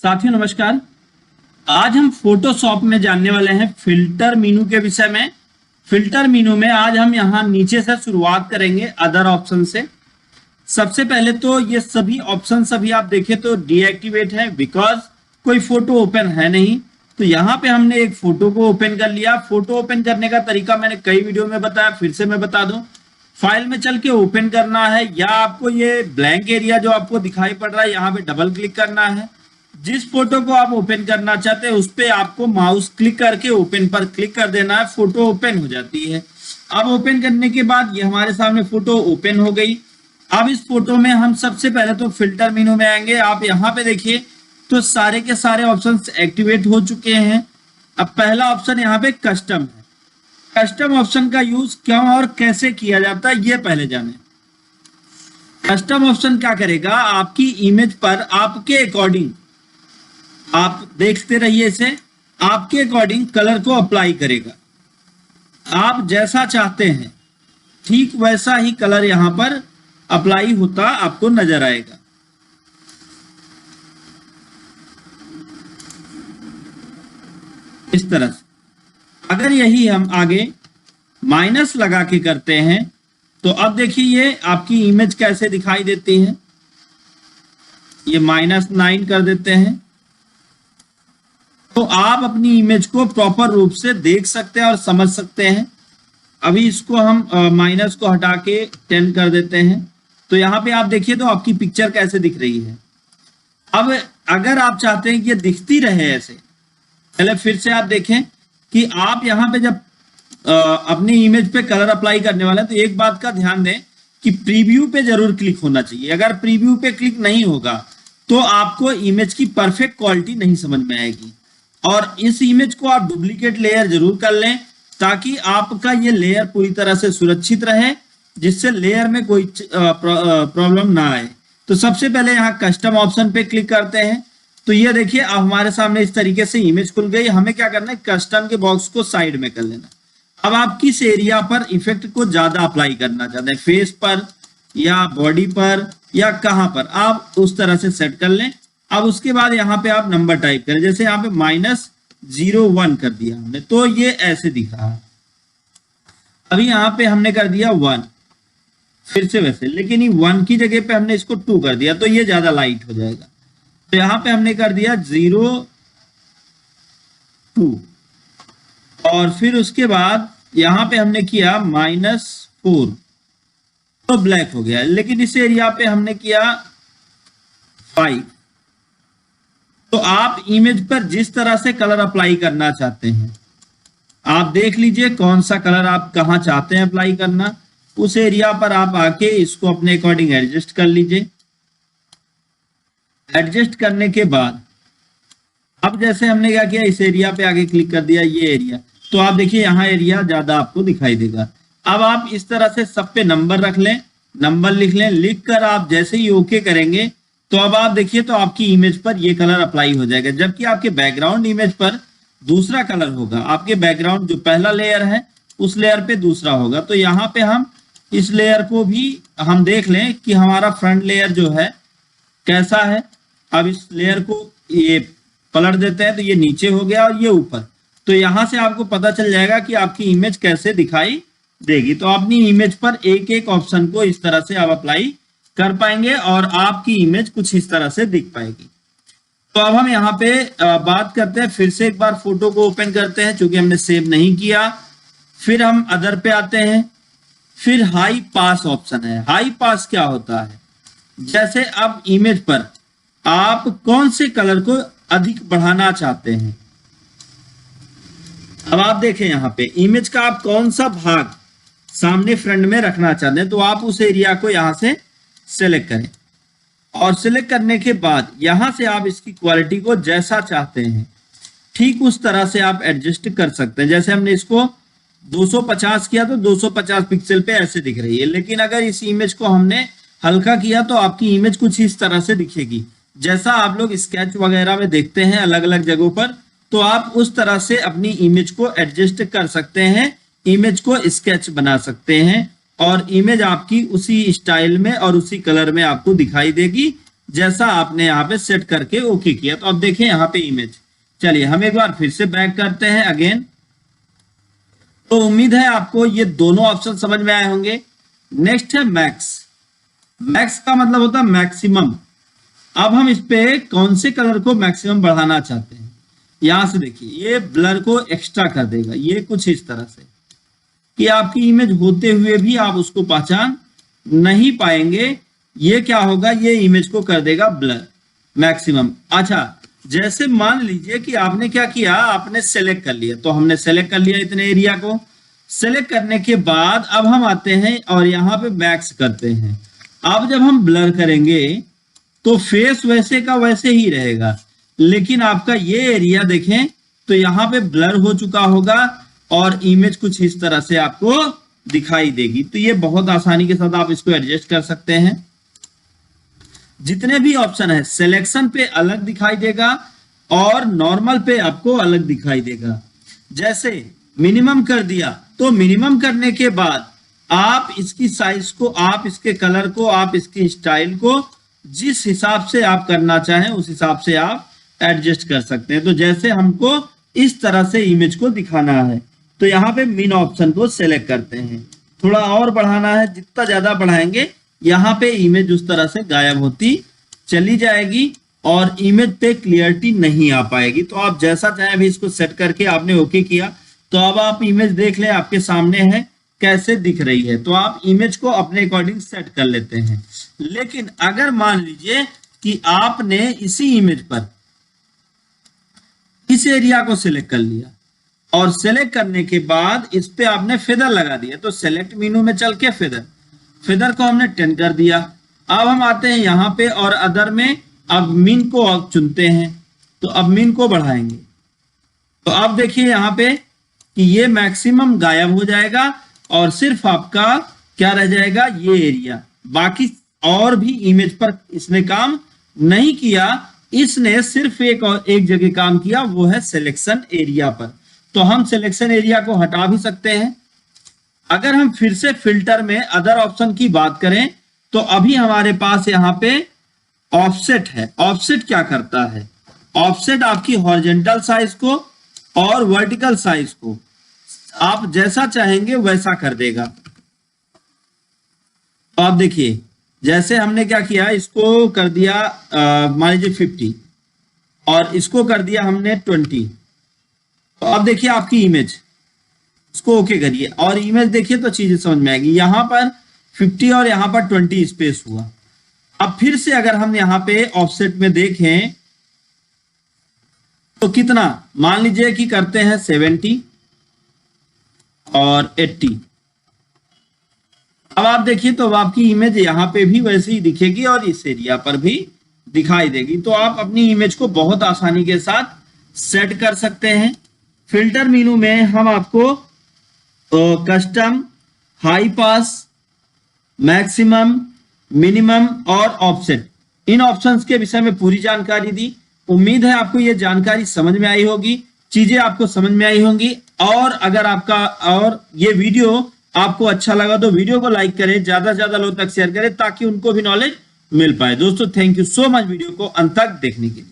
साथियों नमस्कार। आज हम फोटोशॉप में जानने वाले हैं फिल्टर मेनू के विषय में। फिल्टर मेनू में आज हम यहाँ नीचे से शुरुआत करेंगे अदर ऑप्शन से। सबसे पहले तो ये सभी ऑप्शन सभी आप देखें तो डीएक्टिवेट है, बिकॉज कोई फोटो ओपन है नहीं। तो यहाँ पे हमने एक फोटो को ओपन कर लिया। फोटो ओपन करने का तरीका मैंने कई वीडियो में बताया, फिर से मैं बता दूं। फाइल में चल के ओपन करना है, या आपको ये ब्लैंक एरिया जो आपको दिखाई पड़ रहा है यहाँ पे डबल क्लिक करना है। जिस फोटो को आप ओपन करना चाहते हैं उस पे आपको माउस क्लिक करके ओपन पर क्लिक कर देना है, फोटो ओपन हो जाती है। अब ओपन करने के बाद ये हमारे सामने फोटो ओपन हो गई। अब इस फोटो में हम सबसे पहले तो फिल्टर मेनू में आएंगे। आप यहाँ पे देखिए तो सारे के सारे ऑप्शंस एक्टिवेट हो चुके हैं। अब पहला ऑप्शन यहाँ पे कस्टम है। कस्टम ऑप्शन का यूज क्यों और कैसे किया जाता है ये पहले जाने। कस्टम ऑप्शन क्या करेगा, आपकी इमेज पर आपके अकॉर्डिंग, आप देखते रहिए इसे, आपके अकॉर्डिंग कलर को अप्लाई करेगा। आप जैसा चाहते हैं ठीक वैसा ही कलर यहां पर अप्लाई होता आपको नजर आएगा। इस तरह से अगर यही हम आगे माइनस लगा के करते हैं तो अब देखिए ये आपकी इमेज कैसे दिखाई देती है। ये -9 कर देते हैं तो आप अपनी इमेज को प्रॉपर रूप से देख सकते हैं और समझ सकते हैं। अभी इसको हम माइनस को हटा के 10 कर देते हैं तो यहाँ पे आप देखिए तो आपकी पिक्चर कैसे दिख रही है। अब अगर आप चाहते हैं कि ये दिखती रहे ऐसे, पहले फिर से आप देखें कि आप यहाँ पे जब अपनी इमेज पे कलर अप्लाई करने वाले हैं तो एक बात का ध्यान दें कि प्रीव्यू पे जरूर क्लिक होना चाहिए। अगर प्रीव्यू पे क्लिक नहीं होगा तो आपको इमेज की परफेक्ट क्वालिटी नहीं समझ में आएगी। और इस इमेज को आप डुप्लीकेट लेयर जरूर कर लें ताकि आपका ये लेयर पूरी तरह से सुरक्षित रहे, जिससे लेयर में कोई प्रॉब्लम ना आए। तो सबसे पहले यहाँ कस्टम ऑप्शन पे क्लिक करते हैं तो ये देखिए अब हमारे सामने इस तरीके से इमेज खुल गई। हमें क्या करना है, कस्टम के बॉक्स को साइड में कर लेना। अब आप किस एरिया पर इफेक्ट को ज्यादा अप्लाई करना चाहते हैं, फेस पर या बॉडी पर या कहां पर, आप उस तरह से सेट कर लें। अब उसके बाद यहाँ पे आप नंबर टाइप करें, जैसे यहाँ पे -01 कर दिया हमने तो ये ऐसे दिख रहा है। अभी यहाँ पे हमने कर दिया 1, फिर से वैसे, लेकिन ये 1 की जगह पे हमने इसको 2 कर दिया तो ये ज्यादा लाइट हो जाएगा। तो यहाँ पे हमने कर दिया 0.2 और फिर उसके बाद यहाँ पे हमने किया -4 तो ब्लैक हो गया। लेकिन इस एरिया पे हमने किया 5। तो आप इमेज पर जिस तरह से कलर अप्लाई करना चाहते हैं आप देख लीजिए कौन सा कलर आप कहाँ चाहते हैं अप्लाई करना, उस एरिया पर आप आके इसको अपने अकॉर्डिंग एडजस्ट कर लीजिए। एडजस्ट करने के बाद अब जैसे हमने क्या किया, इस एरिया पे आके क्लिक कर दिया, ये एरिया, तो आप देखिए यहाँ एरिया ज्यादा आपको दिखाई देगा। अब आप इस तरह से सब पे नंबर रख लें, नंबर लिख लें। लिख कर आप जैसे ही ओके करेंगे तो अब आप देखिए तो आपकी इमेज पर ये कलर अप्लाई हो जाएगा, जबकि आपके बैकग्राउंड इमेज पर दूसरा कलर होगा। आपके बैकग्राउंड जो पहला लेयर है उस लेयर पे दूसरा होगा। तो यहाँ पे हम इस लेयर को भी हम देख लें कि हमारा फ्रंट लेयर जो है कैसा है। अब इस लेयर को ये पलट देते हैं तो ये नीचे हो गया और ये ऊपर। तो यहाँ से आपको पता चल जाएगा कि आपकी इमेज कैसे दिखाई देगी। तो अपनी इमेज पर एक एक ऑप्शन को इस तरह से आप अप्लाई कर पाएंगे और आपकी इमेज कुछ इस तरह से दिख पाएगी। तो अब हम यहाँ पे बात करते हैं, फिर से एक बार फोटो को ओपन करते हैं क्योंकि हमने सेव नहीं किया। फिर हम अदर पे आते हैं, फिर हाई पास ऑप्शन है। हाई पास क्या होता है, जैसे अब इमेज पर आप कौन से कलर को अधिक बढ़ाना चाहते हैं। अब आप देखें यहाँ पे इमेज का आप कौन सा भाग सामने फ्रंट में रखना चाहते हैं तो आप उस एरिया को यहां से सेलेक्ट करें और सिलेक्ट करने के बाद यहां से आप इसकी क्वालिटी को जैसा चाहते हैं ठीक उस तरह से आप एडजस्ट कर सकते हैं। जैसे हमने इसको 250 किया तो 250 पिक्सल पे ऐसे दिख रही है, लेकिन अगर इस इमेज को हमने हल्का किया तो आपकी इमेज कुछ इस तरह से दिखेगी। जैसा आप लोग स्केच वगैरह में देखते हैं अलग अलग जगहों पर, तो आप उस तरह से अपनी इमेज को एडजस्ट कर सकते हैं, इमेज को स्केच बना सकते हैं और इमेज आपकी उसी स्टाइल में और उसी कलर में आपको दिखाई देगी जैसा आपने यहाँ पे सेट करके ओके किया। तो अब देखें यहाँ पे इमेज। चलिए हम एक बार फिर से बैक करते हैं अगेन। तो उम्मीद है आपको ये दोनों ऑप्शन समझ में आए होंगे। नेक्स्ट है मैक्स। मैक्स का मतलब होता है मैक्सिमम। अब हम इस पे कौन से कलर को मैक्सिमम बढ़ाना चाहते हैं, यहां से देखिए ये ब्लर को एक्स्ट्रा कर देगा। ये कुछ इस तरह से कि आपकी इमेज होते हुए भी आप उसको पहचान नहीं पाएंगे। ये क्या होगा, ये इमेज को कर देगा ब्लर मैक्सिमम। अच्छा, जैसे मान लीजिए कि आपने क्या किया, आपने सेलेक्ट कर लिया। तो हमने सेलेक्ट कर लिया इतने एरिया को। सेलेक्ट करने के बाद अब हम आते हैं और यहाँ पे मैक्स करते हैं। अब जब हम ब्लर करेंगे तो फेस वैसे का वैसे ही रहेगा, लेकिन आपका ये एरिया देखें तो यहाँ पे ब्लर हो चुका होगा और इमेज कुछ इस तरह से आपको दिखाई देगी। तो ये बहुत आसानी के साथ आप इसको एडजस्ट कर सकते हैं। जितने भी ऑप्शन है सिलेक्शन पे अलग दिखाई देगा और नॉर्मल पे आपको अलग दिखाई देगा। जैसे मिनिमम कर दिया तो मिनिमम करने के बाद आप इसकी साइज को, आप इसके कलर को, आप इसकी स्टाइल को जिस हिसाब से आप करना चाहें उस हिसाब से आप एडजस्ट कर सकते हैं। तो जैसे हमको इस तरह से इमेज को दिखाना है तो यहाँ पे मिन ऑप्शन को सेलेक्ट करते हैं। थोड़ा और बढ़ाना है, जितना ज्यादा बढ़ाएंगे यहाँ पे इमेज उस तरह से गायब होती चली जाएगी और इमेज पे क्लियरिटी नहीं आ पाएगी। तो आप जैसा चाहे भी इसको सेट करके आपने ओके किया। तो अब आप इमेज देख लें, आपके सामने है कैसे दिख रही है। तो आप इमेज को अपने अकॉर्डिंग सेट कर लेते हैं। लेकिन अगर मान लीजिए कि आपने इसी इमेज पर इस एरिया को सिलेक्ट कर लिया और सिलेक्ट करने के बाद इस पे आपने फेदर लगा दिया। तो सेलेक्ट मेनू में चल के फेदर को हमने 10 कर दिया। अब हम आते हैं यहाँ पे और अदर में अब मिन को अब चुनते हैं। तो अब मिन को बढ़ाएंगे तो अब देखिए यहाँ पे कि ये मैक्सिमम गायब हो जाएगा और सिर्फ आपका क्या रह जाएगा, ये एरिया। बाकी और भी इमेज पर इसने काम नहीं किया, इसने सिर्फ एक जगह काम किया, वो है सिलेक्शन एरिया पर। तो हम सिलेक्शन एरिया को हटा भी सकते हैं। अगर हम फिर से फिल्टर में अदर ऑप्शन की बात करें तो अभी हमारे पास यहाँ पे ऑफसेट है। ऑफसेट क्या करता है, ऑफसेट आपकी हॉरिजॉन्टल साइज को और वर्टिकल साइज को आप जैसा चाहेंगे वैसा कर देगा। तो आप देखिए जैसे हमने क्या किया, इसको कर दिया मान लीजिए 50 और इसको कर दिया हमने 20। तो अब देखिए आपकी इमेज, इसको ओके करिए और इमेज देखिए तो चीजें समझ में आएगी। यहां पर 50 और यहां पर 20 स्पेस हुआ। अब फिर से अगर हम यहां पे ऑफसेट में देखें तो कितना, मान लीजिए कि करते हैं 70 और 80। अब आप देखिए तो आपकी इमेज यहां पे भी वैसे ही दिखेगी और इस एरिया पर भी दिखाई देगी। तो आप अपनी इमेज को बहुत आसानी के साथ सेट कर सकते हैं। फिल्टर मेनू में हम आपको custom, high pass, maximum, minimum और ऑफसेट, इन ऑप्शंस के विषय में पूरी जानकारी दी। उम्मीद है आपको ये जानकारी समझ में आई होगी, चीजें आपको समझ में आई होंगी। और अगर आपका और ये वीडियो आपको अच्छा लगा तो वीडियो को लाइक करें, ज्यादा से ज्यादा लोगों तक शेयर करें ताकि उनको भी नॉलेज मिल पाए। दोस्तों thank you so much video को अंत तक देखने के लिए।